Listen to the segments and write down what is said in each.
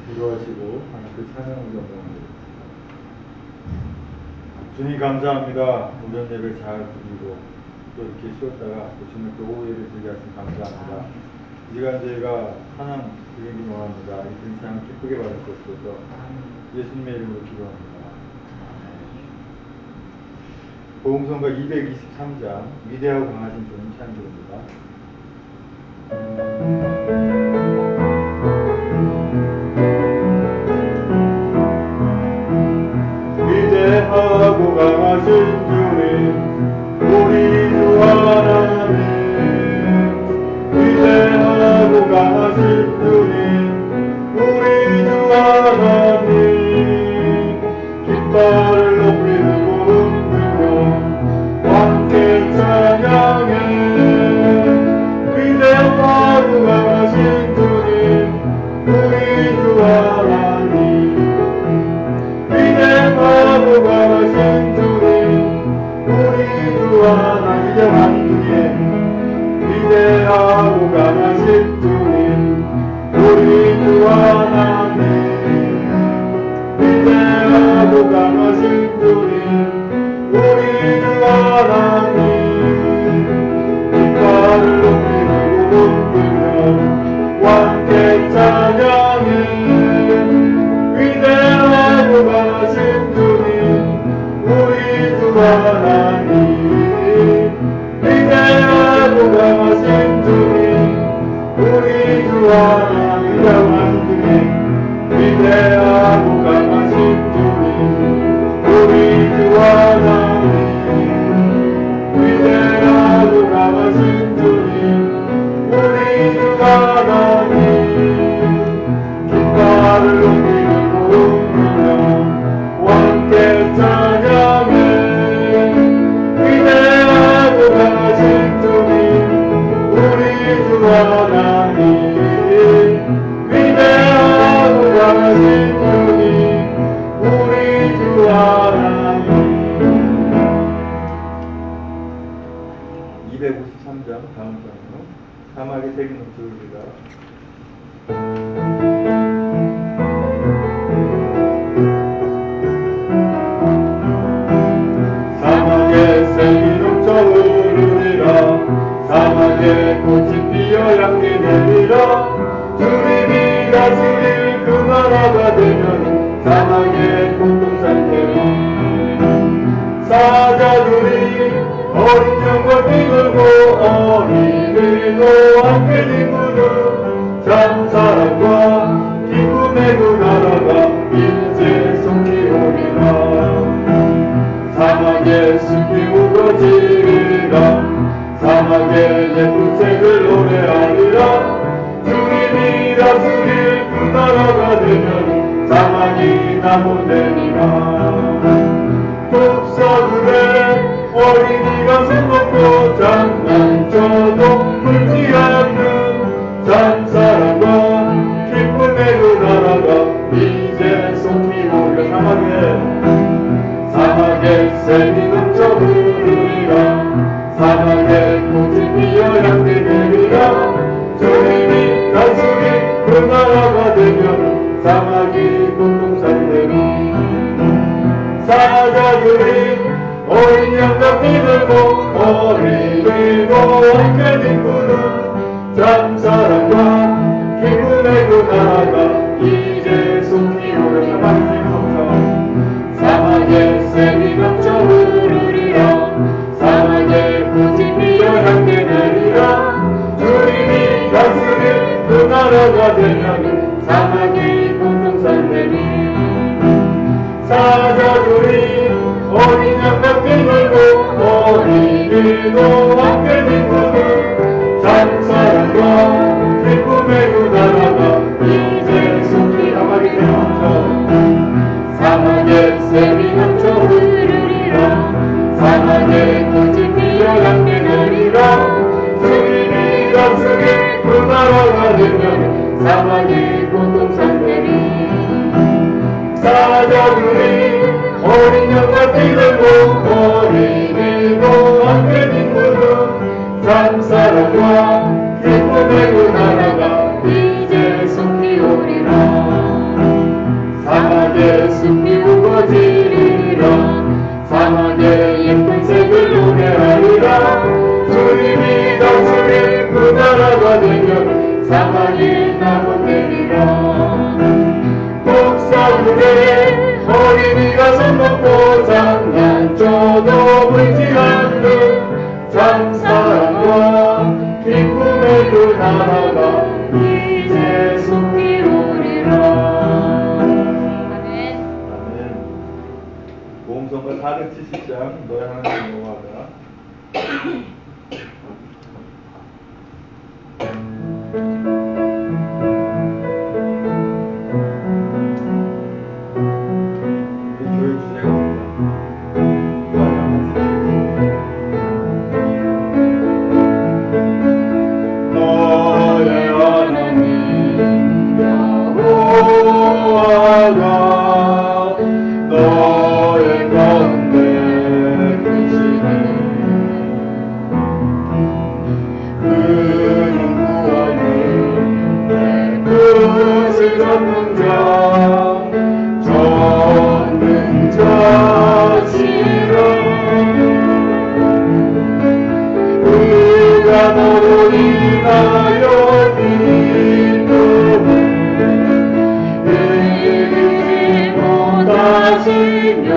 기도하시고 하나님께 찬양을 영광합니다. 주님 감사합니다. 오전 예배 잘 드리고 또 이렇게 쉬었다가 주님 또 오후예배 드리게 하시면 감사합니다. 이 시간 저희가 찬양 드리기 원합니다. 이 찬양 기쁘게 받을 수 없어서 예수님의 이름으로 기도합니다. 복음성가 223장 위대하고 강하신 주님 찬양드립니다. 위대하고 강하신 주님 우리 주 하나님, 위대하고 강하신 주님 우리 주 하나님, 깃발을 높이 들고 흔들며 함께 찬양해. 위대하고 강하신 주님 우리 주 하나님, 위대하고 강하신 주님 우리 주 하나님, 위대하고 강하신 주님 우리 주 하나님, 위대하고 강하신 주님 우리 주 하나님, 깃발을 높이 들고 흔들며 함께 찬양해. 위대하고 강하신 주님 우리 주 하나님, 위대하고 강하신 주님 우리 주 하나님, 위대하고 강하신 주님 우리 주 하나님, 위대하고 강하신 주님 우리 주 하나님, 깃발을 높이 함께 찬양해. 위대하고 강하신 주님 우리 주 하나님, 위대하고 강하신 주님 우리 주 하나님. 253장 다음 장으로 사막의 색이 넘쳐흐르리라. 색이 넘쳐 흐르리라. 사막에 꽃이 피어 향기 내리라. 주님이 다스릴 그 나라가 되면 사막에 공동살되리. 사자들이 어린 양과 비들고 어린이도 함께 뒹구는 참사랑과 기쁨의 그 나라가 이제 속히 오리라. 사막에 숲이 우거지리라. 사막에 예쁜 색을 노래하리라. 주님이 다스릴 그 나라가 되면 사막이 나무되리라. 독사들의 어린이가 손 놓고 장난쳐도 풀지 않는 참사랑과 기쁨의 그 나라가 이제 속히 오리라. 사막에 샘이 넘쳐 흐르리라. 사막에 꽃이 피어 향기 내리라. 주님이 다스릴 그 나라가 되면 사막이 공동살되리. 사자들이 어린 양과 비들고 어린이도 함께 뒹구는 참사랑과 기쁨의 그 나라가 이제 속히 오리라. 사막에 샘이 넘쳐 흐르리라. 사막에 꽃이 피어 향기 내리라. 주님이 다스릴 그 나라가 되면 사막이 공동살되리. 사자들이 어린 양과 비들고 어린이도 함께 뒹구는 참사랑과 기쁨의 그 나라가 이제 속히 사막이 되었다. 사막에 샘이 넘쳐 흐르리라. 사막에 꽃이 피어 향기 내리라. 주님이 다스릴 그 나라가 살아가려면 사막의 고통산들이 사자들이 어린 양과 뛰들고 어린이도 함께 빈구름 참사랑과 기쁨의 그 나라가 이제 속히 오리라 사막의 숲이 우거지리라 사막의 예쁜 색을 노래하리라 주님이 다스린 그 나라가 되면 사막이 나무되리라 목사들의 어린이가 손 놓고 장난쳐도 울지 않는 참사랑과 기쁨의 그 나라가 이제 속히 오리라 아멘. 보험성가 470장 너의 하나님 여호와가 우리 교회 주제가 너의 하나님 여호와가 너의 가운데 계시니 그는 구원을 내 뜻을 잡는 자 전능자시라 그가 너로 인하여 기쁨을 이기지 못하시며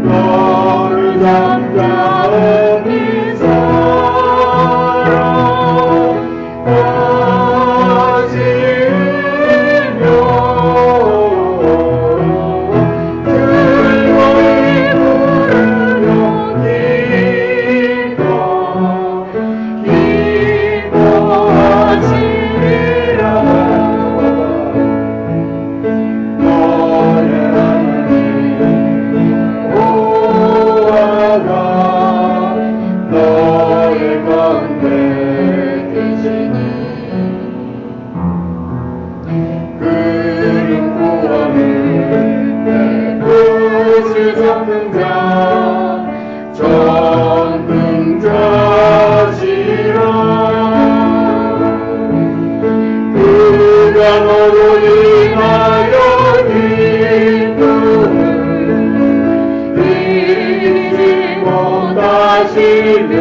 너를 잠잠히 사랑하시며 즐거이 부르며 기뻐하시리라 너의 하나님 여호와가 너의 가운데 계시니 그는 구원을 내 뜻을 잡는 자 전능자시라 그가 너로 인하여 기쁨을 이기지 못하시며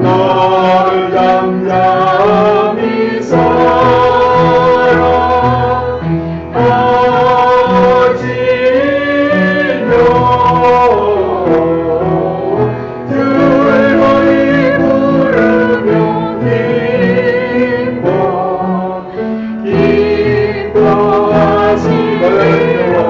너를 잠잠히 사랑하시며 즐거이 부르며 기뻐하시리라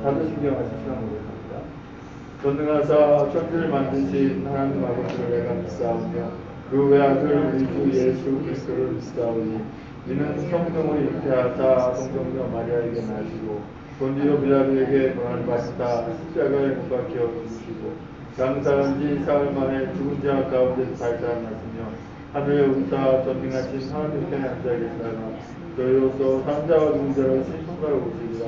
사도신경 40장으로 갑니다. 전능하사 천지를 만드신 하나님 아버지를 내가 믿사오며 그 외아들 우리 주 예수 그리스도를 믿사오니 이는 성령을 잉태하사 성성녀 마리아에게 나시고 본디오 빌라도에게 고난을 받으사 십자가에 못 박혀 죽으시고 장사한 지 사흘 만에 죽은 자 가운데서 발산하시며 하늘에 우타 전능하신 하나님 편에 앉아 계시다가 저희로서 산자와 중자를 신통하러 오시리라.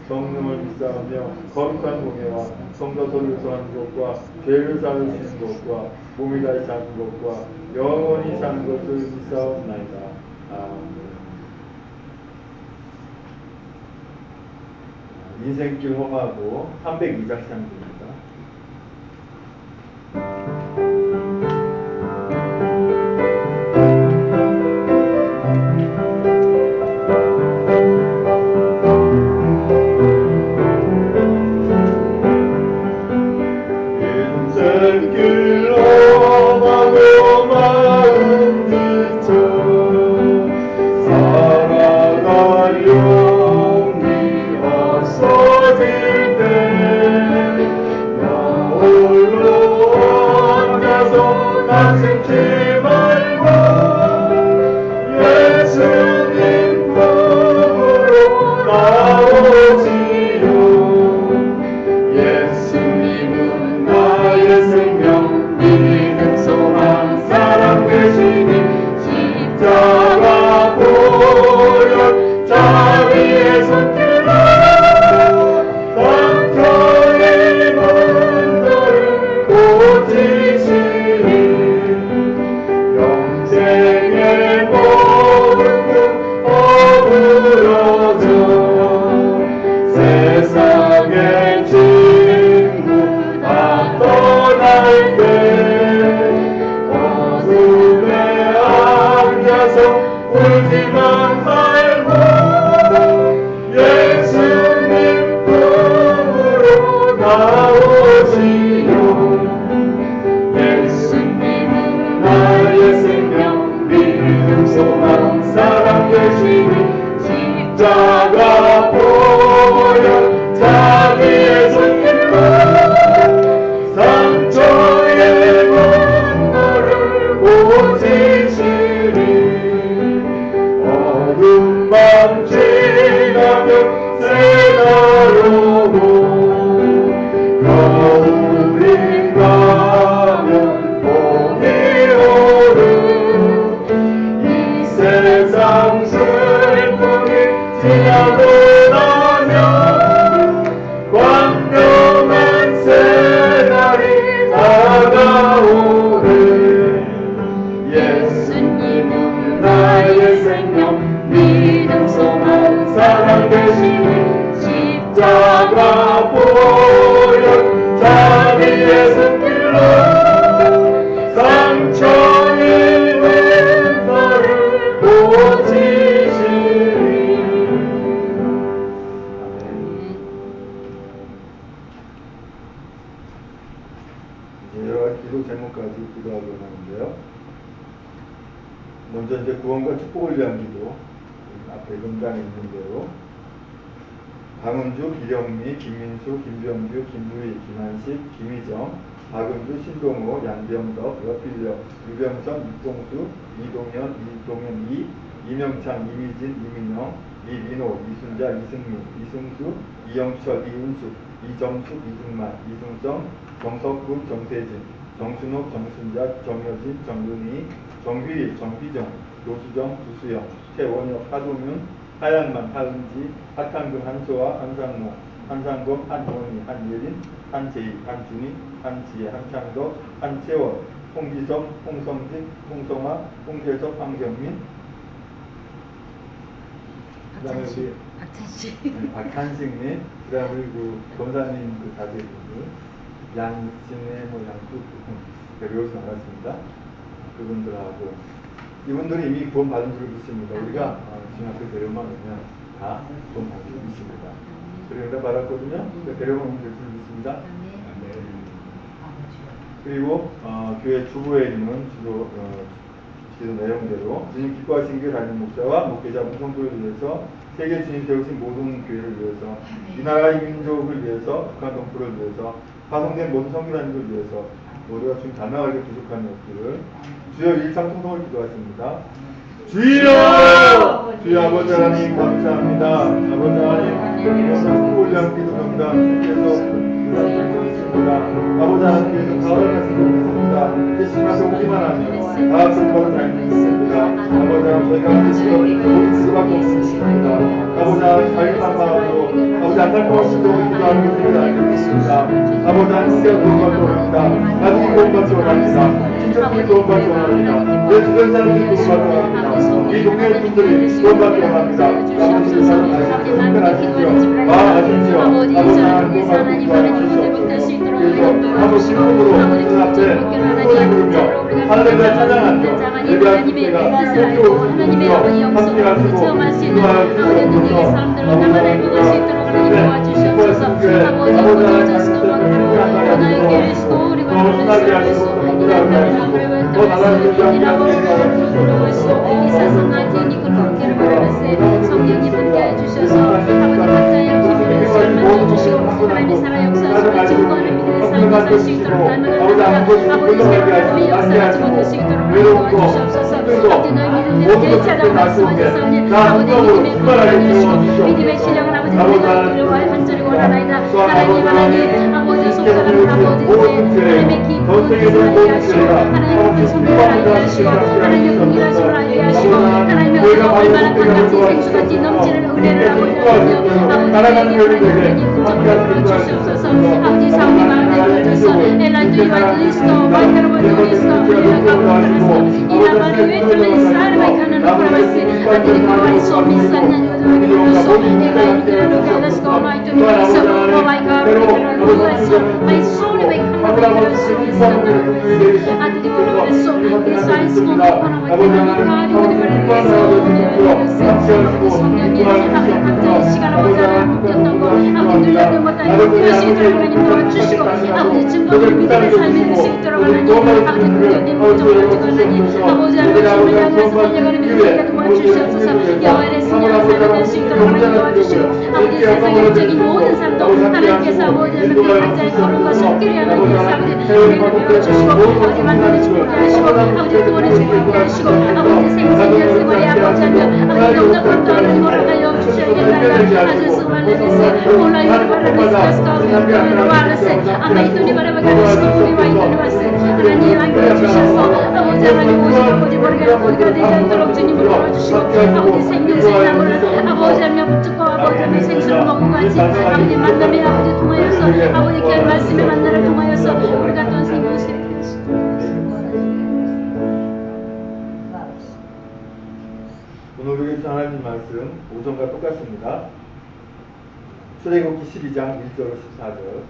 성령을 믿사하며 거룩한 공예와 성도서를 소하는 것과 죄를 사하시는 것과 몸이 다시 사는 것과 영원히 사는 것을 믿사옵나이다. 아멘. 인생길 험하고 302작상입니다. 인생길 험하고 마음 지쳐 살아갈 용기 없어질 때 나 홀로 앉아서 낙심치 말고 예수님 품으로 나오지요. 예수님은 나의 생명 믿음 소망 사랑 되시니 십자가 보혈 자비의 손길로 상처 입은 너를 고치시니 영생의 모든 꿈 어우러져 세상의 친구 다 떠날 때 어둠에 앉아서 울지만 말고 예수님 품으로 나오시오. 예수님은 나의 생명 믿음 소망 사랑 되시니 십자가 보혈 자비의 손길로 상처 입은 너를 고치시니 어둠 밤 지나면 새날 오고 겨울이 가면 봄이 오르 이 세상 슬픔이 지나고 나면 광명한 새날이 다가오네. 예수님은 나의 생명 믿음 소망 사랑 되시니 십자가 보혈 자비의 손길로 상처 입은 너를 고치시니. 여러 가지 기도 제목까지 기도하고 하는데요. 먼저 이제 구원과 축복을 위한 기도, 앞에 명단에 있는 대로 강은주, 기령미, 김민수, 김병규, 김부희, 김한식, 김희정, 박은주, 신동호, 양병덕, 여필력, 유병선, 육동수, 이동현, 이동현, 이명창, 이미진, 이민영, 이민호, 이순자, 이승민, 이승수, 이영철, 이은숙, 이정숙, 이승만, 이승성, 정석국, 정태진, 정순옥, 정순자, 정여진, 정근희, 정휘일, 정휘정, 노수정, 구수영, 최원혁, 하동윤, 하양만, 하은지, 하탄근, 한소아, 한상모, 한상검, 한원희, 한예린, 한재희, 한준희, 한지혜, 한창덕, 한채원, 홍지석, 홍성진, 홍성아, 홍재석, 황경민, 그 다음에 우리 박찬식님, 그 다음에 우리 그 검사님 그 자제분들, 양진의 뭐 양수 외우지 않았습니다. 그분들하고 이분들이 이미 구원 받은 줄 믿습니다. 우리가 중학교 데려만 오면 다 구원 받은 줄 믿습니다. 그러니까 받았거든요. 데려만 오면 될 줄 믿습니다. 그리고 교회 주부회의는 주로 기도 내용대로 주님 기뻐하신 교회 다니는 목사와 목회자분 성도를 위해서 세계 주님 세우신 모든 교회를 위해서 이 나라 이 민족을 위해서 북한 동포를 위해서 파송된 모든 선교단들을 위해서 우리가 지금 단호하게 부족한 것들을 주여 일상통성을 기도하십니다. 주여! 주여 아버지 하나님 감사합니다. 아버지 하나님 이런 홀량 기도 명단 주께서 있습니다. 아버지 하나님께서 가을 같은 것 있습니다. 이제 심하게 오기만 하면 다 같은 걸로 다니는 있습니다. 아버지 하나님 저희가 그리스도 모든 수밖에 없습니다. 아버지 하나님 자유한 마음으로 아버지 안타까운 심정을 기도하는 것을 알고 있습니다. 아버지 하나님 우리가 도움받기 원합니다. 나중에 도움받기 원합니다. 친척들이 도움받기 원합니다. 내 주변 사람들이 도움받기 원합니다. 우리 동네 분들이 도움받기 원합니다. 아버지를 사랑하시고 특별하십시오. 마하십시오. 아버지 하나님 도움받기 원하십시오. 그래서 한번 신음으로 눈앞에 소리 부르며 하늘을 찬양하며 예배할 때가 함께 오시며 함께 하시고 기도하여 주시옵소서. 아버지 믿음의 신령한 아버지 하나님의 간절히 원하나이다. 하나님 아버지 속사람 아버지 하나님의 기쁨을 하게 하시고 하나님의 손을 하게 하시고 하나님의 공의를 손을 하게 하시고 하나님의 우리가 얼마나 강같이 생수같이 넘치는 은혜를 하고 있거든요. 아버지에게 하나님 구정을 주시옵소서. 아버지 사우리 마음에 주셔서 엘라이트 이완리스토 바이카르바디오리스토 우리가 이나바리 웨트맨 이스라엘바이 가는 프라바스 아들이 그와리 소미산냐 So, let's go, my to me, so, oh my God, my soul, my God, 아버지 세상의 영적인 모든 삶도 하나님께서 아버지의 각자의 걸음과 손길이 하나님께서 아버지 밀어주시고 아버지 만나는 축복을 하시고 아버지 구원의 축복을 하시고 아버지 생생한 세월의 아버지하며 아버지 너무나 감사하는 걸어가여 주셔야겠나이다. 아주 수많은 몰라 이르바라데스 가스가 와라세 아마 이토니 바라바가시고 우리 와이토니 와세 하나님 안겨 주셔서 아버지 하나님 오직 아버지 머리가 되지 않도록 주님을 도와주시고 아버지 생명수의 나무를 아버지 하며 붙잡고 아버지 하며 생수를 먹고 같이 아버지 만남의 아버지 통하여서 아버지 귀한 말씀의 만남을 통하여서 우리가 또 생명수의 오늘 우리에게 하나님 말씀 오전과 똑같습니다. 출애굽기 12장 1절로 14절.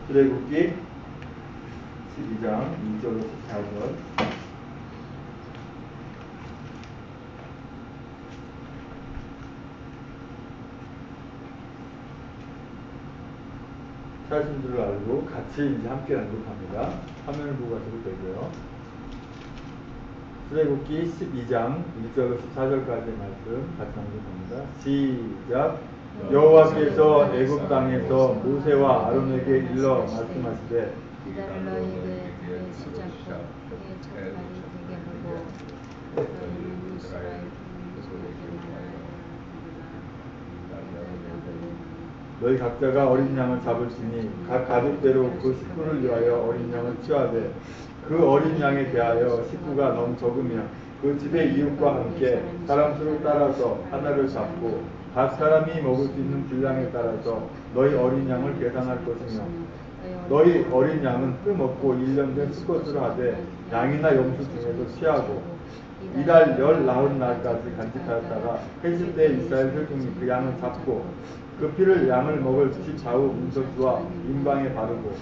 출애굽기 12장 2절로 14절. 찾으신 줄 알고 같이 이제 함께 낭독합니다. 화면을 보고 가셔도 되고요. 출애굽기 12장 1절로 14절까지의 말씀 같이 낭독합니다. 시작. 여호와께서 애굽 땅에서 모세와 아론에게 일러 말씀하시되 기다를 너희에게 시작하고 그의 첫발이 되게 하고 너희는 이스라엘 너희 각자가 어린 양을 잡을지니 각 가족대로 그 식구를 위하여 어린 양을 취하되 그 어린 양에 대하여 식구가 너무 적으며 그 집의 이웃과 함께 사람 수를 따라서 하나를 잡고 각 사람이 먹을 수 있는 분량에 따라서 너희 어린 양을 계산할 것이며 너희 어린 양은 뜸없고 1년 된 수컷으로 하되 양이나 염소 중에서 취하고 이달 19날까지 간직하였다가 해질 때 이스라엘 회중이 그 양을 잡고 그 피를 양을 먹을 집 좌우 문석주와 임방에 바르고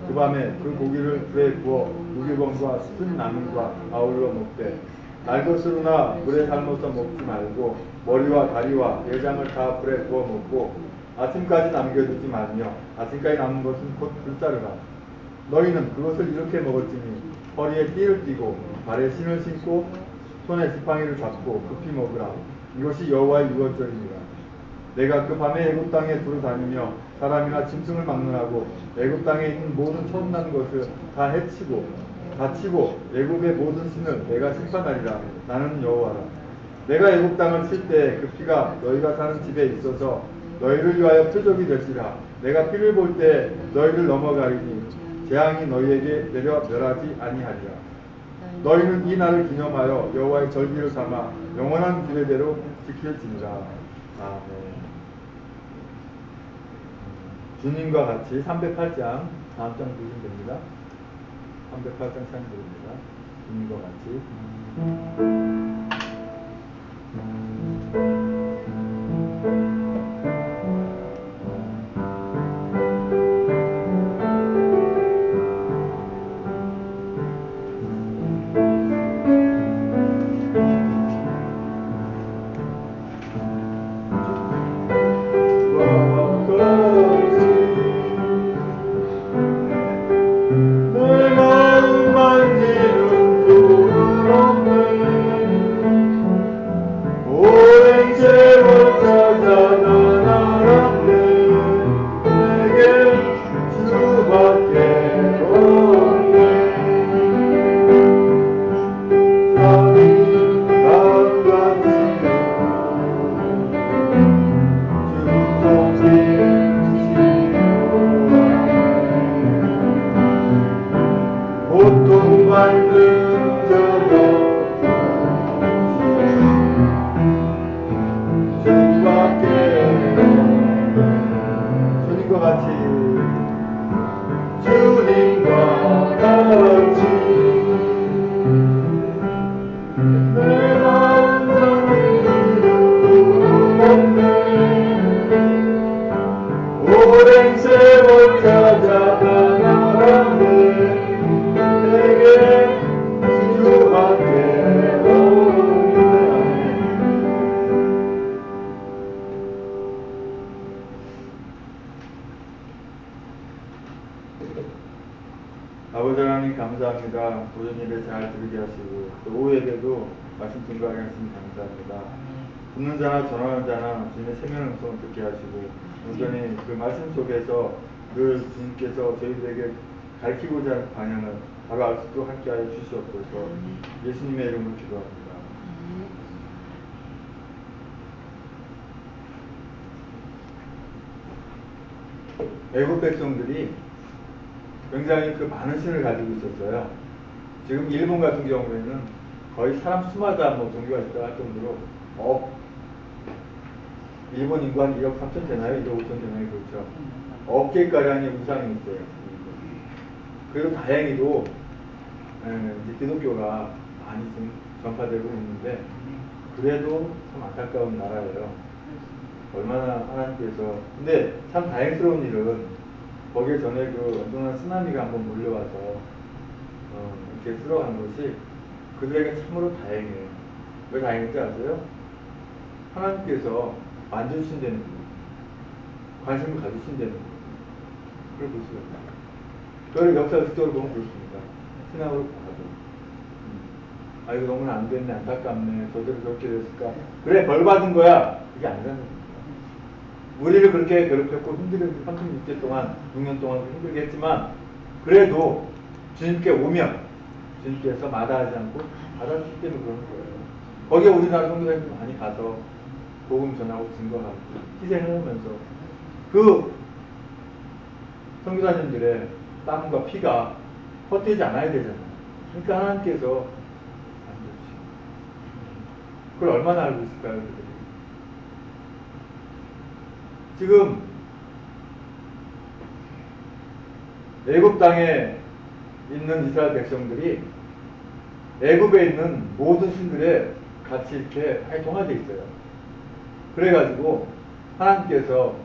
그 밤에 그 고기를 불에 구워 무교병과 쓴 나물과 아울러 먹되 날것으로나 물에 삶아서 먹지 말고 머리와 다리와 내장을 다 불에 구워 먹고 아침까지 남겨두지 말며 아침까지 남은 것은 곧 불사르라. 너희는 그것을 이렇게 먹을지니 허리에 띠를 띠고 발에 신을 신고 손에 지팡이를 잡고 급히 먹으라. 이것이 여호와의 유월절입니다. 내가 그 밤에 애굽 땅에 두루 다니며 사람이나 짐승을 막론하고 애굽 땅에 있는 모든 처음 난 것을 다 해치고 다치고 애굽의 모든 신을 내가 심판하리라. 나는 여호와라. 내가 애굽 땅을 칠 때 그 피가 너희가 사는 집에 있어서 너희를 위하여 표적이 될지라. 내가 피를 볼 때 너희를 넘어가리니 재앙이 너희에게 내려 멸하지 아니하리라. 너희는 이 날을 기념하여 여호와의 절기를 삼아 영원한 규례대로 지킬지니라. 아멘. 주님과 같이 308장 다음 장 보시면 됩니다. 308장 찬양드립니다. 주님과 같이. 아버지 하나님 감사합니다. 오전 예배 잘 드리게 하시고 또 오후에도 말씀 증거하게 하시니 감사합니다. 듣는 자나 전하는 자나 주님의 생명의 음성을 듣게 하시고 온전히 그 말씀 속에서 늘 주님께서 저희들에게 가르치고자 하는 방향을 바로 알 수 있도록 함께하여 주시옵소서. 예수님의 이름으로 기도합니다. 애국 백성들이 굉장히 그 많은 신을 가지고 있었어요. 지금 일본 같은 경우에는 거의 사람 수마다 뭐 종교가 있다 할 정도로 일본 인구 한 1억 3천 되나요? 1억 5천 되나요? 그렇죠. 억개가량의 우상이 있어요. 그래도 다행히도 이제 기독교가 많이 좀 전파되고 있는데 그래도 참 안타까운 나라예요. 얼마나 하나님께서 근데 참 다행스러운 일은 거기에 전에 그 엄청난 쓰나미가 한번 몰려와서 이렇게 쓸어간 것이 그들에게 참으로 다행이에요. 왜 다행인지 아세요? 하나님께서 만져주신다는 거예요. 관심을 가지신다는 거예요. 그걸 볼 수가 있어요. 그걸 역사적으로 보면 그렇습니다. 신앙으로 봐도. 아, 이거 너무 안 됐네, 안타깝네, 저대로 저렇게 됐을까. 그래, 벌 받은 거야. 그게 아니라는 겁니다. 우리를 그렇게 괴롭혔고 힘들게 36년 동안, 6년 동안 힘들게 했지만, 그래도 주님께 오면, 주님께서 마다하지 않고 받아주기 때문에 그러는 거예요. 거기에 우리나라 성도들이 많이 가서 복음 전하고 증거하고 희생을 하면서 그 선교사님들의 땀과 피가 헛되지 않아야 되잖아요. 그러니까 하나님께서 안 주시고 그걸 얼마나 알고 있을까요? 그들이? 지금 애굽 땅에 있는 이스라엘 백성들이 애굽에 있는 모든 신들에 같이 이렇게 활동화되어 있어요. 그래가지고 하나님께서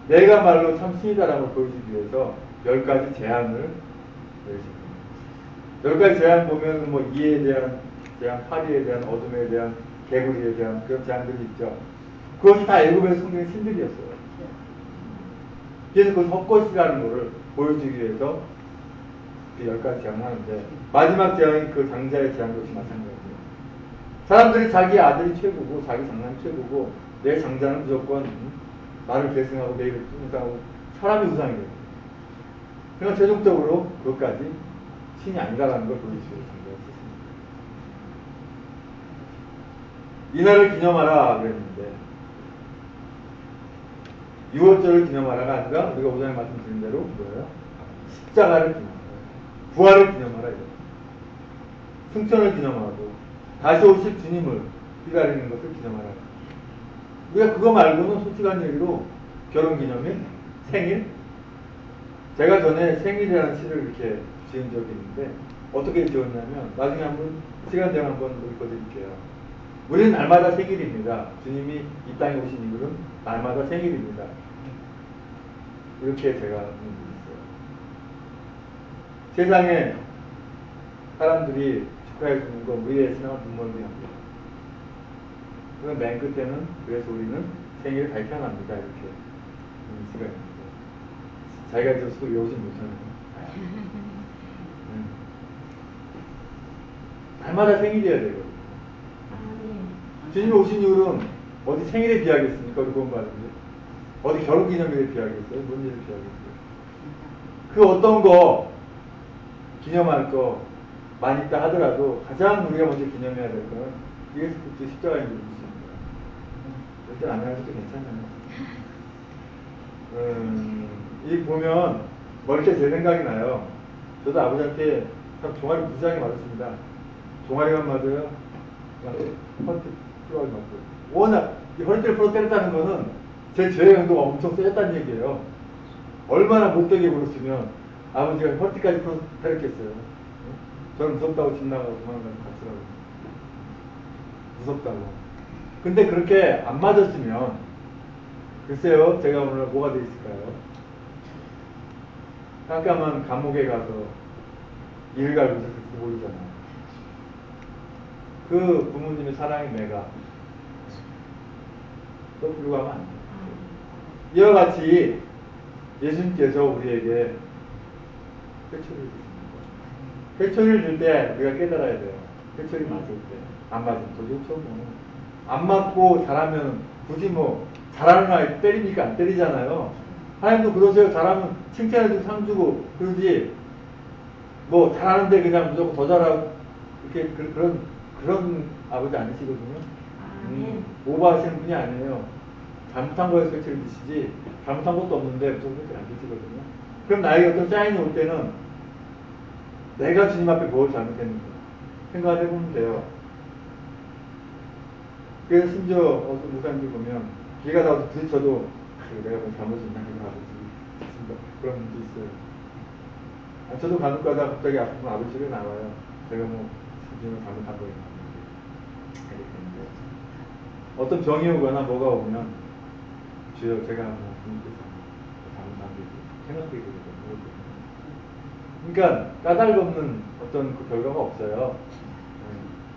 내가 말로 참 신이다라는 걸 보여주기 위해서 10가지 제한을 내십니다. 10가지 제한 보면 뭐 이에 대한 제한, 파리에 대한, 어둠에 대한, 개구리에 대한 그런 제한들이 있죠. 그것이 다 애굽의 성경의 신들이었어요. 그래서 그 헛것이라는 것을 보여주기 위해서 그 10가지 제안을 하는데 마지막 제안이 그 장자의 제안과 마찬가지예요. 사람들이 자기 아들이 최고고 자기 장남이 최고고 내 장자는 무조건 나를 계승하고 내 이름을 우상하고 사람이 우상이 돼요. 그러나 최종적으로 그것까지 신이 아니라는 걸 보여주시고 장자가 이날을 기념하라 그랬는데 6월절을 기념하라가 아니라 우리가 오전에 말씀드린 대로 뭐예요? 십자가를 기념하라, 부활을 기념하라, 이거. 승천을 기념하고 다시 오실 주님을 기다리는 것을 기념하라. 우리가 그거 말고는 솔직한 얘기로 결혼기념일, 생일, 제가 전에 생일이라는 시를 이렇게 지은 적이 있는데 어떻게 지었냐면 나중에 한번 시간 되면 한번 읽어드릴게요. 우리는 날마다 생일입니다. 주님이 이 땅에 오신 이유는 날마다 생일입니다. 이렇게 제가 있어요. 세상에 사람들이 축하해 주는 건 우리의 신앙을 눈멀게 합니다. 그럼 맨 끝에는 그래서 우리는 생일을 발표합니다. 이렇게 시가 있는데 자기가 있어서도 외우지 못하는 날마다 생일이어야 되거든요. 주님이 오신 이유는 어디 생일에 비하겠습니까? 우리 공부하는데 어디 결혼기념일에 비하겠어요? 뭔 일에 비하겠어요? 그 어떤 거 기념할 거 많이 있다 하더라도 가장 우리가 먼저 기념해야 될 거는 예수 그리스도 십자가인 줄 믿습니다. 절대 안 해도 괜찮아요. 이 보면 멀리 때 제 생각이 나요. 저도 아버지한테 참 종아리 무지하게 맞았습니다. 종아리만 맞아요. 허리띠 풀어가지고 맞고. 워낙 이 허리띠를 풀어 때렸다는 거는 제 죄의 강도가 엄청 세졌다는 얘기예요. 얼마나 못되게 굴었으면 아버지가 허리띠까지 풀어 때렸겠어요. 저는 무섭다고 집 나가고 도망가서 같이라고. 무섭다고. 근데 그렇게 안 맞았으면 글쎄요, 제가 오늘 뭐가 돼 있을까요? 깜깜한 감옥에 가서 일을 갈고 있을지 모르잖아요. 그 부모님의 사랑의 매가 또 불구하면 안 돼요. 이와 같이 예수님께서 우리에게 회초리를 주십니다. 회초리를 줄 때 우리가 깨달아야 돼요. 회초리 맞을 때. 안 맞으면 도저히 안 맞고 잘하면 굳이 뭐 잘하는 아이 때리니까 안 때리잖아요. 하나님도 그러세요. 잘하면 칭찬해주고 상 주고 그러지 뭐 잘하는데 그냥 무조건 더 잘하고 이렇게 그런 아버지 아니시거든요. 오버하시는 분이 아니에요. 잘못한 거에서 회초리 드시지 잘못한 것도 없는데 무조건 회초리 안 드시거든요. 그럼 나에게 어떤 사인이 올 때는 내가 주님 앞에 뭘 잘못했는가 생각을 해보면 돼요. 그래서 심지어 어떤 목사님들 보면 길 가다가 부딪혀도 내가 뭐 잘못했나 해서 그런 분도 있어요. 저도 간혹 가다가 갑자기 아프면 아버지 집에 나와요. 제가 뭐 주님을 잘못한 거예요. 어떤 병이 오거나 뭐가 오면 주여 제가 뭐 주님께서 잘못한 게 생각되게 되거든요. 그러니까 까닭 없는 어떤 그 결과가 없어요.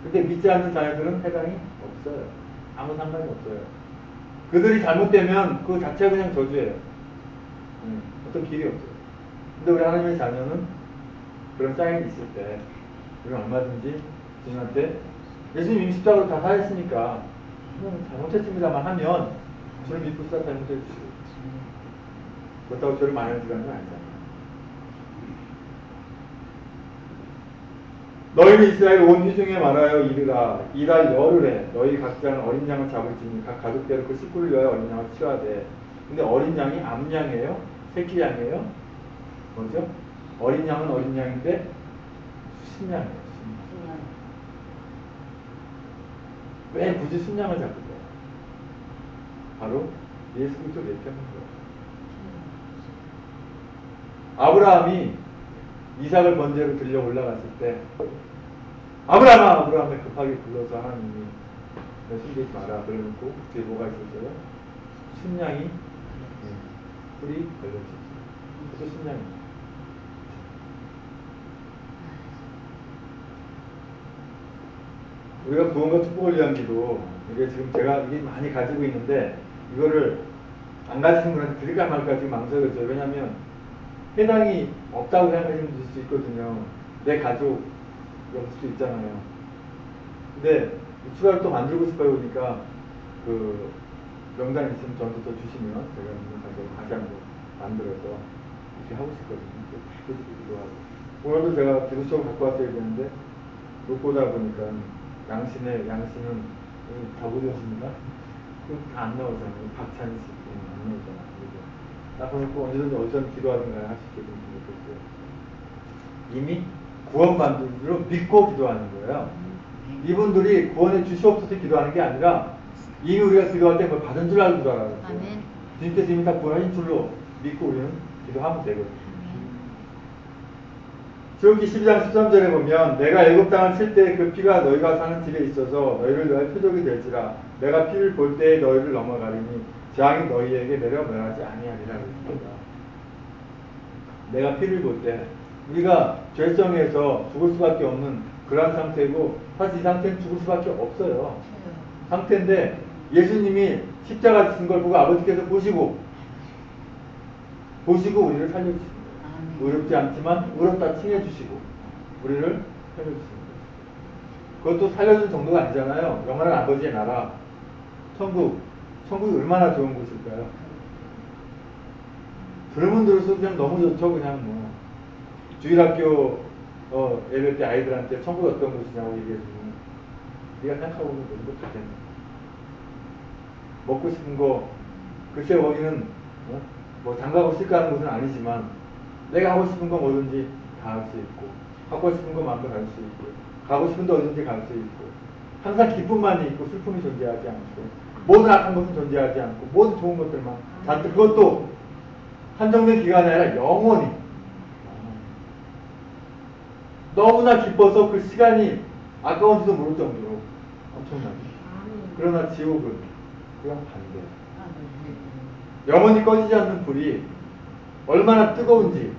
근데 믿지 않는 자녀들은 해당이 없어요. 아무 상관이 없어요. 그들이 잘못되면 그 자체가 그냥 저주예요. 어떤 길이 없어요. 근데 우리 하나님의 자녀는 그런 사인이 있을 때 우리는 얼마든지 주님한테 예수님 이미 십자가로 다 사했으니까 잘못했습니다만 하면 주를 믿고 수다 잘못해 주시고 그렇다고 저를 많이 주라는 건 아니잖아요. 너희는 이스라엘 온 회중에 말하여 이르라 이달 열흘에 너희 각자는 어린 양을 잡을지니 각 가족대로 그 식구를 위하여 어린 양을 치워야돼. 근데 어린 양이 암양이에요? 새끼 양이에요? 뭐죠? 어린 양은 어린 양인데 순양이에요. 순양. 왜 굳이 순양을 잡을까요? 바로 예수 그리스도 얘기하는 거예요. 아브라함이 이삭을 번제로 들려 올라갔을 때 아브라함을 급하게 불러서 하나님이 숨기지 마라 그러놓고 뒤에 뭐가 있었어요? 순양이 뿔이 걸려있었어요. 그래서 순양입니다. 우리가 구원과 축복을 위한 기도 이게 지금 제가 이게 많이 가지고 있는데 이거를 안 가지신 분한테 드릴까 말까 지금 망설여져요. 왜냐하면 해당이 없다고 생각하시는 분일 수 있거든요. 내 가족 그럴 수도 있잖아요. 근데 추가로 또 만들고 싶어요. 보니까 그 명단 있으면 저한테 또 주시면 제가 다시 한번 만들어서 이렇게 하고 싶거든요. 기도 하고. 오늘도 제가 기도책을 갖고 왔어야 되는데 못 보다 보니까 양신은 다 보셨습니까? 그거 다 안 나오잖아요. 박찬식 안 나오잖아. 그죠? 딱 보니까 언제든지 어디서 기도하든가 할 수 있게 생겼어요. 이미 구원받은 줄로 믿고 기도하는 거예요. 이분들이 구원해 주시옵소서 기도하는 게 아니라 이미 우리가 기도할 때 뭘 받은 줄 알고 기도하라고 했어요. 아멘. 주님께서 이미 다 구원하신 줄로 믿고 우리는 기도하면 되거든요. 출애굽기 12장 13절에 보면 내가 애굽 땅을 칠 때 그 피가 너희가 사는 집에 있어서 너희를 너희 표적이 될지라 내가 피를 볼 때에 너희를 넘어가리니 재앙이 너희에게 내려 멸하지 아니하리라 그랬습니다. 내가 피를 볼 때 우리가 죄성에서 죽을 수밖에 없는 그런 상태고 사실 이 상태는 죽을 수밖에 없어요. 상태인데 예수님이 십자가 지신 걸 보고 아버지께서 보시고 우리를 살려주십니다. 의롭지 않지만 의롭다 칭해주시고 우리를 살려주십니다. 그것도 살려준 정도가 아니잖아요. 영원한 아버지의 나라 천국이 얼마나 좋은 곳일까요? 들으면 들을수록 그냥 너무 좋죠. 그냥 뭐 주일학교 예배 때 아이들한테 천국 어떤 곳이냐고 얘기해주면 네가 생각하고는 너무 좋겠네. 먹고 싶은 거 글쎄 거기는 뭐 장가고 싶가는 곳은 아니지만 내가 하고 싶은 거 뭐든지 다 할 수 있고 하고 싶은 거 마음대로 할 수 있고 가고 싶은 데 어디든지 갈 수 있고 항상 기쁨만 있고 슬픔이 존재하지 않고 모든 악한 것은 존재하지 않고 모든 좋은 것들만 잔뜩 그것도 한정된 기간이 아니라 영원히 너무나 기뻐서 그 시간이 아까운지도 모를 정도로 엄청나게. 그러나 지옥은 그냥 반대예요. 영원히 꺼지지 않는 불이 얼마나 뜨거운지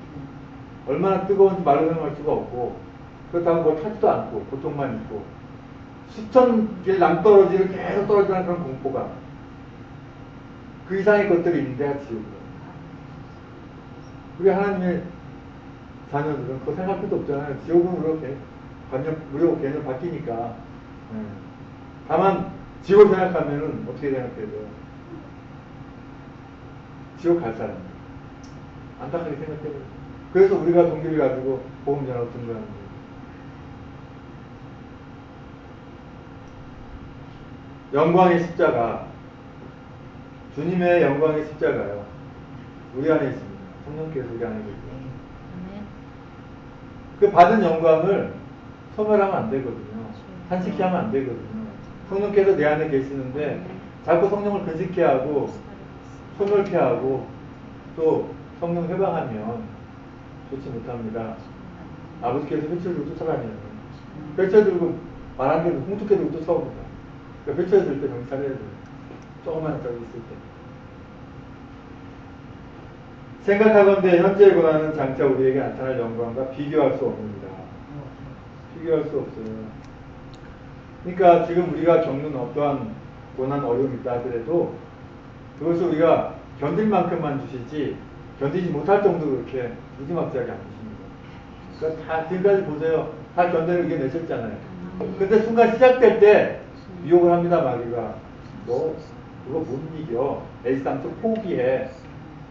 말로 설명할 수가 없고 그렇다고 뭐 타지도 않고 고통만 있고 수천 길 낭떠러지를 계속 떨어지는 그런 공포가 그 이상의 것들이 있는데야 지옥이에요. 우리 하나님의 자녀들은 그거 생각할 필요도 없잖아요. 지옥은 우리가 개념 바뀌니까. 다만 지옥을 생각하면은 어떻게 생각해야 돼요? 지옥 갈 사람 안타깝게 생각해요. 그래서 우리가 동기를 가지고 복음 전하고 증거하는 거예요. 영광의 십자가, 주님의 영광의 십자가요. 우리 안에 있습니다. 성령께서 우리 안에 계세요. 그 받은 영광을 소멸하면 안 되거든요. 한식히 하면 안 되거든요. 성령께서 내 안에 계시는데 자꾸 성령을 근식해 하고 소멸케 하고 또 성령 회방하면 좋지 못합니다. 아버지께서 회초리 들고 쫓아다니는 회초리 들고 말 안 되고 홍두깨 들고 쫓아옵니다. 그러니까 회초리 들 때 정신 차려야 돼요. 조그만 적이 있을 때. 생각하건대 현재의 고난은 장차 우리에게 나타날 영광과 비교할 수 없습니다. 비교할 수 없어요. 그러니까 지금 우리가 겪는 어떠한 고난 어려움이 있다 하더라도 그것을 우리가 견딜 만큼만 주시지 견디지 못할 정도로 이렇게 무지막지하게 안 주십니다. 그러니까 다 지금까지 보세요. 다 견뎌내고 이겨내셨잖아요. 근데 순간 시작될 때 유혹을 합니다. 마귀가 너 그거 못 이겨. 애지당초 포기해.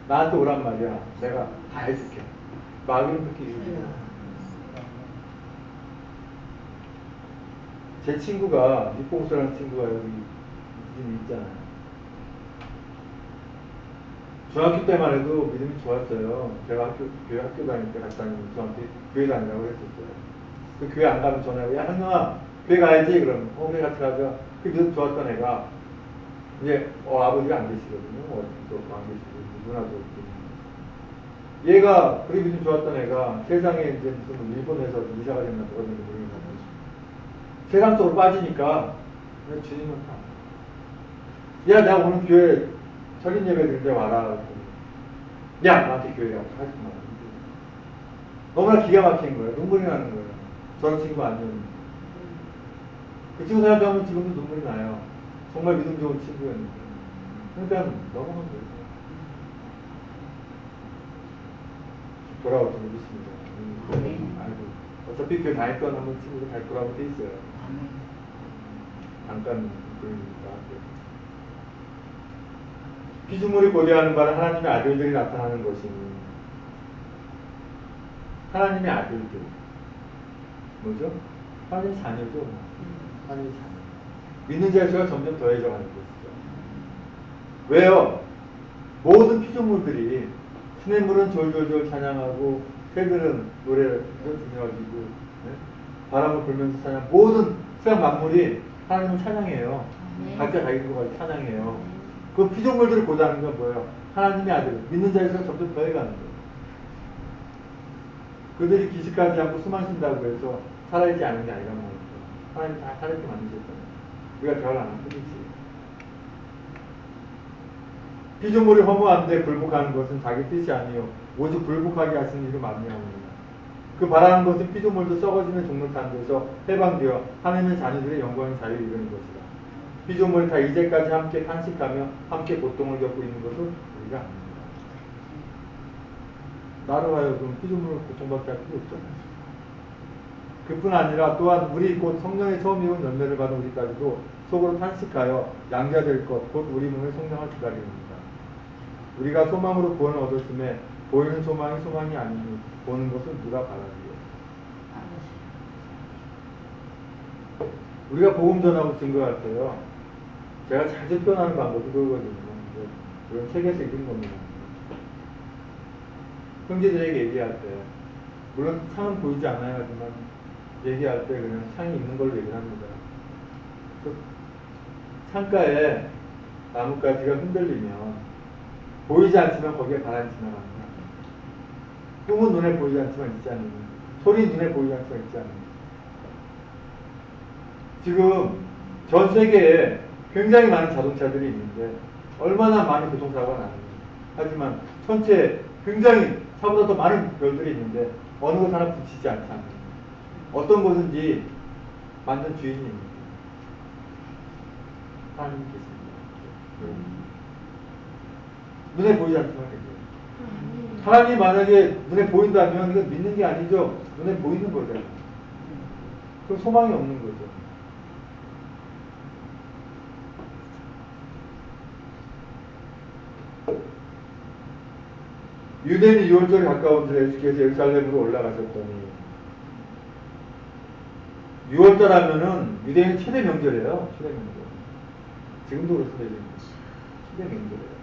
나한테 오란 말이야. 내가 다 해줄게. 마귀는 그렇게 이깁니다. 제 친구가 니뽕스라는 친구가 여기 있잖아요. 중학교 때만 해도 믿음이 좋았어요. 제가 교회 학교 다닐 때 같이 다니면 저한테 교회 다니라고 했었어요. 그 교회 안 가면 전화해요. 야, 한영아, 교회 가야지. 그러면, 그래, 같이 가자. 그 믿음 좋았던 애가, 이제, 아버지가 안 계시거든요. 또 안 계시고, 누나도 없고. 얘가, 그렇게 믿음 좋았던 애가 세상에 이제 무슨 일본에서 이사가 됐나 그러는데 모르겠나. 세상 속으로 빠지니까, 왜 주님은 다. 야, 나 오늘 교회 설인 예배 드는데 와라. 야, 나한테 교회 가서 하지 마. 너무나 기가 막힌 거예요. 눈물이 나는 거예요. 저런 친구 아니었는데. 그 친구 생각하면 지금도 눈물이 나요. 정말 믿음 좋은 친구였는데. 그러니까 넘어간 거예요. 돌아오도록 믿습니다. 아이고, 어차피 교회 다녔던 한번 친구도 다시 돌아오게 돼 있어요. 잠깐 그러니까. 피조물이 고대하는 바는 하나님의 아들들이 나타나는 것이니 하나님의 아들들 뭐죠? 하나님의 자녀죠. 하나님의 자녀. 믿는 자의 수가 점점 더해져 가는 것이죠. 왜요? 모든 피조물들이 시냇물은 졸졸졸 찬양하고 새들은 노래를 들려가지고 바람을 불면서 찬양, 모든 세상 만물이 하나님을 찬양해요. 각자 자기 것을 찬양해요. 그 피조물들을 보자는 건 뭐예요? 하나님의 아들, 믿는 자의 수가 점점 더해가는 거예요. 그들이 기식하지 않고 숨 안 쉰다고 해서 살아있지 않은 게 아니란 말이죠. 하나님이 다 살아있게 만드셨잖아요. 우리가 대화를 안 하면 끝이지. 피조물이 허무한데 불복하는 것은 자기 뜻이 아니요 오직 불복하게 하시는 이를 말미암습니다. 그 바라는 것은 피조물도 썩어지는 종로 탄 데서 해방되어 하나님의 자녀들의 영광의 자유를 이루는 것이다. 피조물이 다 이제까지 함께 탄식하며 함께 고통을 겪고 있는 것을 우리가 압니다. 나로 하여금 피조물을 고통받게 할 필요 없잖아요. 그뿐 아니라 또한 우리 곧 성령의 처음 입은 열매를 받은 우리까지도 속으로 탄식하여 양자될 것, 곧 우리 몸의 성령을 기다립니다. 우리가 소망으로 구원을 얻었음에 보이는 소망이 소망이 아니니 보는 것은 누가 바라리요. 우리가 복음 전하고 증거할 때요. 제가 자주 표현하는 방법이 그거거든요. 이런 책에서 읽은 겁니다. 형제들에게 얘기할 때 물론 창은 보이지 않아야 하지만 얘기할 때 그냥 창이 있는 걸로 얘기를 합니다. 창가에 나뭇가지가 흔들리면 보이지 않지만 거기에 바람이 지나갑니다. 꿈은 눈에 보이지 않지만 있지 않는, 소리는 눈에 보이지 않지만 있지 않는. 지금 전 세계에 굉장히 많은 자동차들이 있는데 얼마나 많은 교통사고가 나는지. 하지만 전체 굉장히 차보다 더 많은 별들이 있는데 어느 곳 하나 붙이지 않지 않는. 어떤 곳인지 만든 주인이 있는 하나님이 계십니다. 눈에 보이지 않지만 되죠. 하나님이 만약에 눈에 보인다면 이건 믿는 게 아니죠. 눈에 보이는 거잖아요. 그럼 소망이 없는 거죠. 유대인이 6월절이 가까운데 예수께서 예루살렘으로 올라가셨더니 6월절 하면은 유대인 최대 명절이에요. 최대 명절. 지금도 그렇습니다. 최대 명절이에요.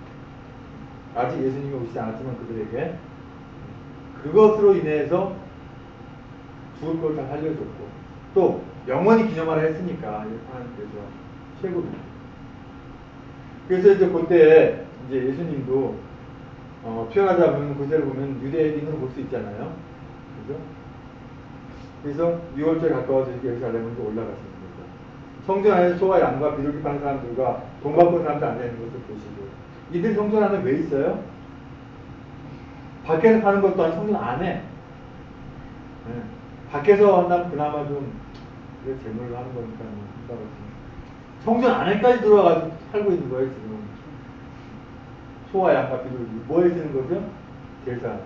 아직 예수님이 오시지 않았지만 그들에게 그것으로 인해서 죽을 걸 다 알려줬고 또 영원히 기념하라 했으니까 하나님께서 최고입니다. 그래서 이제 그때 이제 예수님도 표현하자면 그대로 보면 유대인으로 볼 수 있잖아요. 그죠? 그래서 6월절에 가까워서 예루살렘으로 올라가시는 거죠. 성전 안에서 소와 양과 비둘기 파는 사람들과 돈 받고 사람들 앉아있는 것을 보시고 이들 성전 안에 왜 있어요? 밖에서 파는 것도 아니고 성전 안에. 네. 밖에서 한다면 그나마 좀 재물로 하는 거니까 한다고 성전 안에까지 들어와가지고 살고 있는 거예요 지금. 소와 양과 비둘기 뭐에 쓰는 거죠? 제사.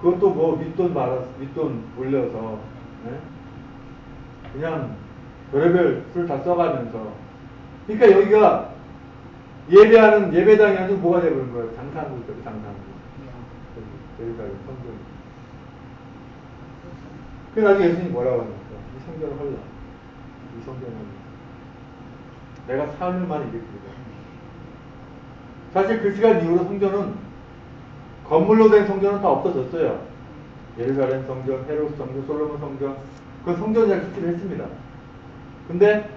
그것도 뭐 윗돈 올려서 네? 그냥 별의별 술 다 써가면서 그러니까 여기가 예배하는 예배당이 아니고 뭐가 되버린 거예요? 장사하는 곳이죠. 장사하는 곳. 예루살렘 성전. 그래서 나중에 예수님이 뭐라고 합니까? 이 성전을 헐라. 이 성전을 헐라. 내가 사흘 만에 일으키리라. 사실 그 시간 이후로 성전은 건물로 된 성전은 다 없어졌어요. 예루살렘 성전, 헤롯 성전, 솔로몬 성전 그 성전이라고 짓기를 했습니다. 근데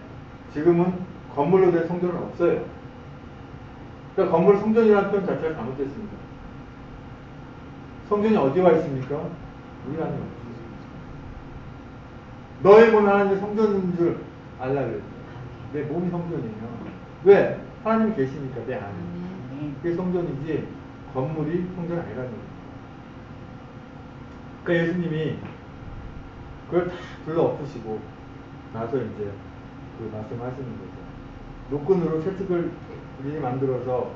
지금은 건물로 된 성전은 없어요. 그러니까 건물 성전이라는 표현 자체가 잘못됐습니다. 성전이 어디와 있습니까? 우리 안에 없습니다. 너의 몸이 하나님의 성전인 줄 알라 그랬어요. 내 몸이 성전이에요. 왜? 하나님이 계시니까 내 안에. 그게 성전이지 건물이 성전 아니라는 거예요. 그러니까 예수님이 그걸 다 불러 엎으시고 나서 이제 그 말씀하시는 거죠. 노끈으로 채찍을 미리 만들어서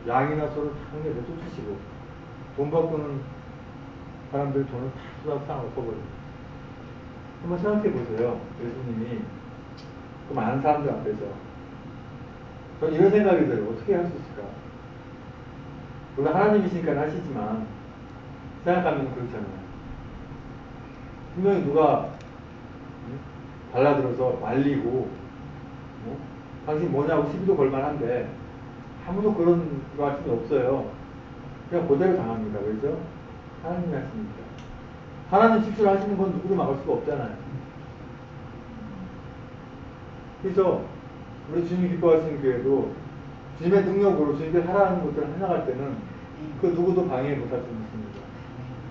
양이나 소를 다 내려 쫓으시고 돈 받고는 사람들 돈을 다 쏟아서 엎어버리고 한번 생각해 보세요. 예수님이 그 많은 사람들 앞에서 저는 이런 생각이 들어요. 어떻게 할 수 있을까? 물론 하나님이시니까 하시지만 생각하면 그렇잖아요. 분명히 누가 달라들어서 말리고 당신 뭐냐고 시비도 걸만한데 아무도 그런 말씀이 없어요. 그냥 그대로 당합니다. 왜죠? 하나님이 하십니까? 하나님 직술하시는 건 누구도 막을 수가 없잖아요. 그래서 우리 주님이 기뻐하시는 교회도 주님의 능력으로 주님께 하라는 것들을 해나갈 때는 그 누구도 방해 못할 수 있습니다.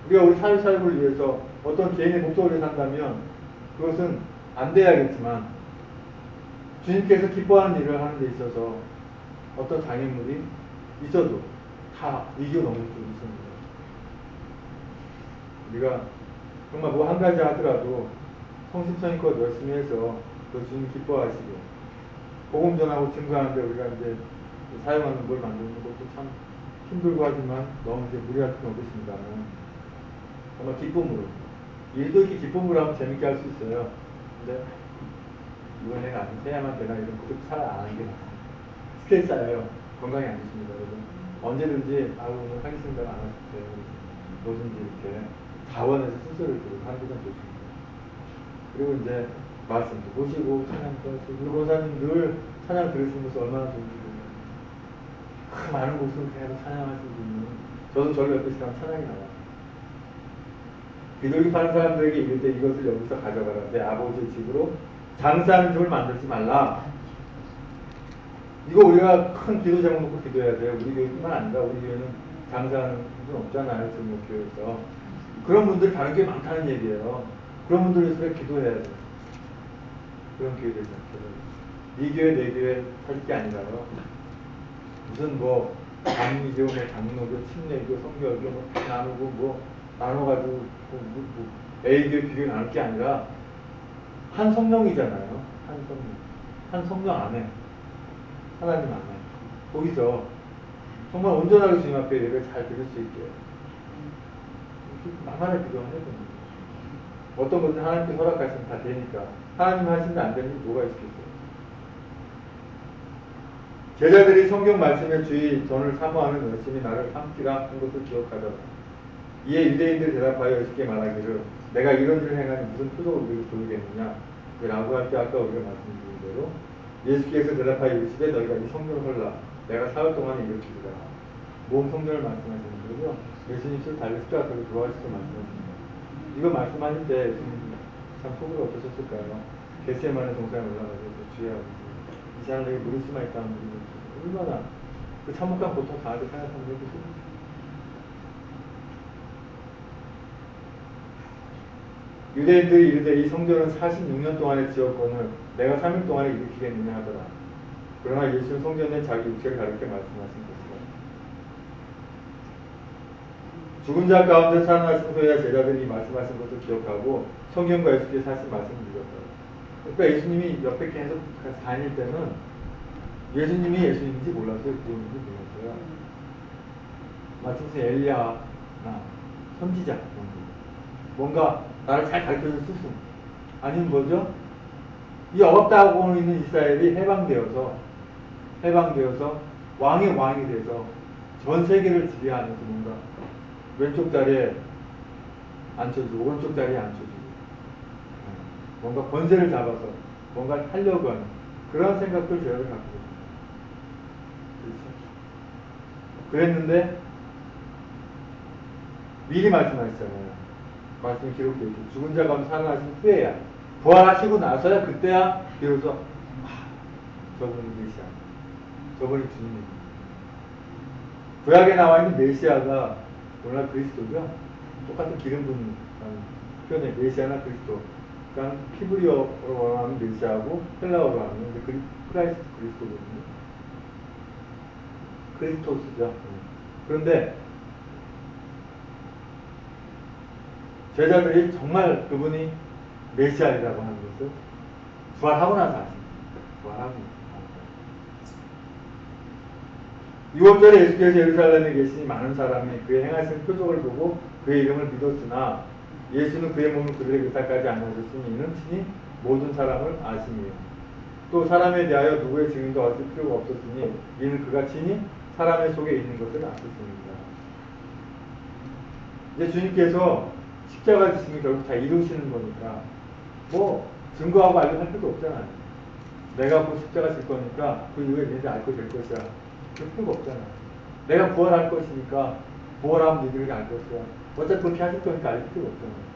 우리가 우리 사회를 위해서 어떤 개인의 목적을 위해 산다면 그것은 안 돼야겠지만 주님께서 기뻐하는 일을 하는 데 있어서 어떤 장애물이 있어도 다 이겨 넘을 수 있습니다. 우리가 정말 뭐 한 가지 하더라도 성심성의껏 열심히 해서 그 주님 기뻐하시고 복음 전하고 증거하는데 우리가 이제 사용하는 걸 만드는 것도 참 힘들고 하지만 너무 이제 무리할 필요는 없겠습니다만 정말 기쁨으로 일도 이렇게 기쁨으로 하면 재밌게 할 수 있어요. 근데 이번 내가 아직 해야만 되나 이런 것도 잘 안 하는 게 맞습니다. 스트레스 쌓여요. 건강에 안 좋습니다. 여러분. 언제든지 오늘 하겠습니다 안 하실 때 뭐든지 이렇게 자원해서 순서를 들고 하는 건 좋습니다. 그리고 이제 말씀도 보시고 찬양도 하시고 우리 권사님 늘 찬양 들으시는 것이 얼마나 좋은지 그 많은 곳으로 계속 찬양하시는 분은 저도 저를 옆에 있으면 찬양이 나와요. 비둘기 파는 사람들에게 이럴 때 이것을 여기서 가져가라. 내 아버지의 집으로 장사하는 집을 만들지 말라. 이거 우리가 큰 기도 제목 놓고 기도해야 돼요. 우리 교회뿐만 아니라 우리 교회는 장사하는 분 없잖아요. 지금 교회에서. 그런 분들이 다른 게 많다는 얘기예요. 그런 분들을 위해서 기도해야 돼요. 그런 교회 되지 않게. 네 교회, 내 교회 할 게 아니라요. 무슨 뭐 장미교, 뭐 장로교, 침례교, 성교교 뭐 나누고 뭐 나눠가지고 뭐 A교, B교 나눌 게 아니라 한 성령이잖아요. 한 성령. 한 성령 안에 하나님 안에 거기서 정말 온전하게 주님 앞에 예배를 잘 드릴 수 있게 만만하게 기도를 해야 됩니다. 어떤 것들 하나님께 허락하시면 다 되니까 하나님 하시면 안 되는 게 뭐가 있겠어요. 제자들이 성경 말씀에 주의 전을 사모하는 열심히 나를 삼키라 한 것을 기억하더라. 이에 유대인들이 대답하여 예수께 말하기를 내가 이런 일을 행하니 무슨 표적을 우리에게 보이겠느냐 라고 할 때 아까 우리가 말씀드린 대로 예수께서 대답하여 이르시되 너희가 이 성경을 헐라 내가 사흘 동안에 일으키리라. 모험 성경을 말씀하시는 거죠. 예수님 술 달리 십자가를 좋아하시고 말씀하십니다. 이거 말씀하실 때 예수님 참 속으로 어떠셨을까요? 겟세마네 동산에 올라가서 주의 아버지 이 사람에게 물을 수만 있다는 분이 얼마나 그 참혹한 고통 가하게 생각하는 게 유대인들이 이르되 이 성전은 46년 동안의 지었건을 내가 3일 동안에 일으키겠느냐 하더라. 그러나 예수는 성전에 자기 육체를 가르쳐 말씀하신 것이다. 죽은 자 가운데 살아나신 후에야 제자들이 말씀하신 것을 기억하고 성경과 예수께서 하신 말씀을 믿었다. 그러니까 예수님이 옆에 계속 다닐 때는 예수님이 예수님인지 몰랐어요. 구원인지 몰랐어요. 마침내 엘리야나 선지자 뭔가 나를 잘 가르쳐줄 스승 아니면 뭐죠? 이 억압당하고 있는 이스라엘이 해방되어서 왕의 왕이 돼서 전 세계를 지배하면서 뭔가 왼쪽 자리에 앉혀주고 오른쪽 자리에 앉혀주고 뭔가 권세를 잡아서 뭔가 하려고 하는 그런 생각들 제자들 갖고 있습니다. 그렇죠? 그랬는데 미리 말씀하셨잖아요. 말씀이 기록되어 있죠. 죽은 자 가운데 살아나신 후에야 부활하시고 나서야 그때야 비로소 저분이 메시아 저분이 주님입니다. 구약에 나와 있는 메시아가 오늘날 그리스도죠. 똑같은 기름 부은 표현의 메시아나 그리스도 그러니까 히브리어로 하는 메시아하고 헬라어로 하는 크라이스트 그리스도거든요. 그리스토스죠. 그런데 제자들이 정말 그분이 메시아이라고 하는 것을 부활하고 나서 아십니다. 부활하고 나서. 6월절에 예수께서 예루살렘에 계시니 많은 사람이 그의 행하신 표적을 보고 그의 이름을 믿었으나 예수는 그의 몸을 그들에게 의사까지 안 하셨으니 이는 친히 모든 사람을 아심이요. 또 사람에 대하여 누구의 증인도 얻을 필요가 없었으니 이는 그가 친히 사람의 속에 있는 것을 아셨습니다. 이제 주님께서 십자가 지심이 결국 다 이루시는 거니까 뭐 증거하고 알려할 필요도 없잖아요. 내가 그 십자가 질 거니까 그 이후에 너희들 알고 될 것이야. 그럴 필요가 없잖아요. 내가 부활할 것이니까 부활하면 너희들이 알 것이야. 어차피 그렇게 하실 거니까 알 필요가 없잖아요.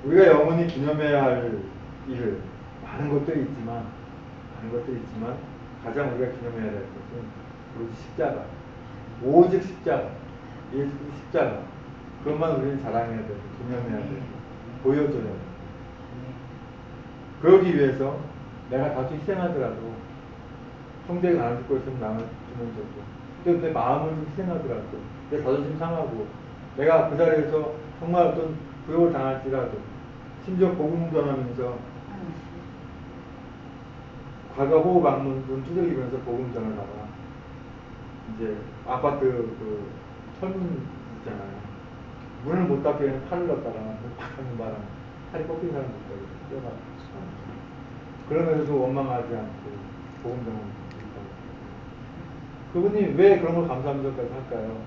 우리가 영원히 기념해야 할 일, 많은 것들이 있지만 가장 우리가 기념해야 될 것은 오직 십자가, 오직 십자가, 예수 그리스도 십자가. 그것만 우리는 자랑해야 되고 기념해야 되고 보여줘야 되고, 그러기 위해서 내가 다시 희생하더라도 형제가 나눠줄 거 있으면 나눠주면 좋고, 또 내 마음을 좀 희생하더라도 내 자존심 상하고 내가 그 자리에서 정말 어떤 부욕을 당할지라도, 심지어 복음 전하면서 과거 호흡 악문 눈 두드리면서 복음 전하다가 이제 아파트 그 철문 있잖아요. 문을 못 닫게 그냥 칼을 넣다가 팍 하는 바람에 팔이 꺾인 사람도 있다고 뛰어가. 그러면서도 원망하지 않고 복음 전하는 그분이 왜 그런 걸 감사하면서까지 할까요?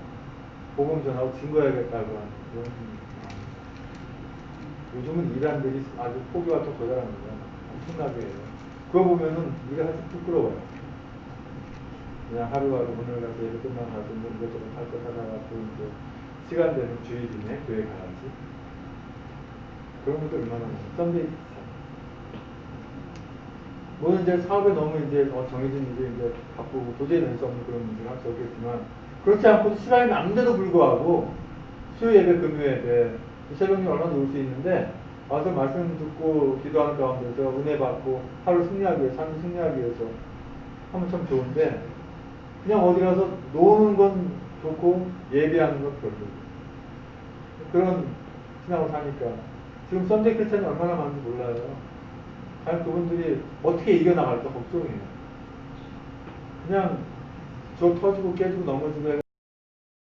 복음 전하고 증거해야겠다고 하는 그런 요즘은 이란들이 아주 포기가 또 거절합니다. 엄청나게 해요. 그거 보면은 우리가 사실 부끄러워요. 그냥 하루하루 오늘 가서 예배 끝나고 가서 뭐 이것저것 할 거 사다가 또 이제 시간 되는 주일이네 교회 가야지. 그런 것도 얼마나 썸데이 물론 이제 사업에 너무 이제 정해진 이제 바쁘고 도저히 낼 수 없는 그런 문제가 없겠지만, 그렇지 않고 시간이 남는데도 불구하고 수요 예배, 금요 예배, 새벽에 얼마나 놀 수 있는데 와서 말씀 듣고 기도하는 가운데서 은혜 받고 하루 승리하기 위해서, 삶을 승리하기 위해서 하면 참 좋은데, 그냥 어디 가서 노는 건 좋고 예배하는 건 별로. 그런 신앙을 사니까 지금 썬데이 크리스찬이 얼마나 많은지 몰라요. 과연 그분들이 어떻게 이겨나갈까 걱정이에요. 그냥 저 터지고 깨지고 넘어지고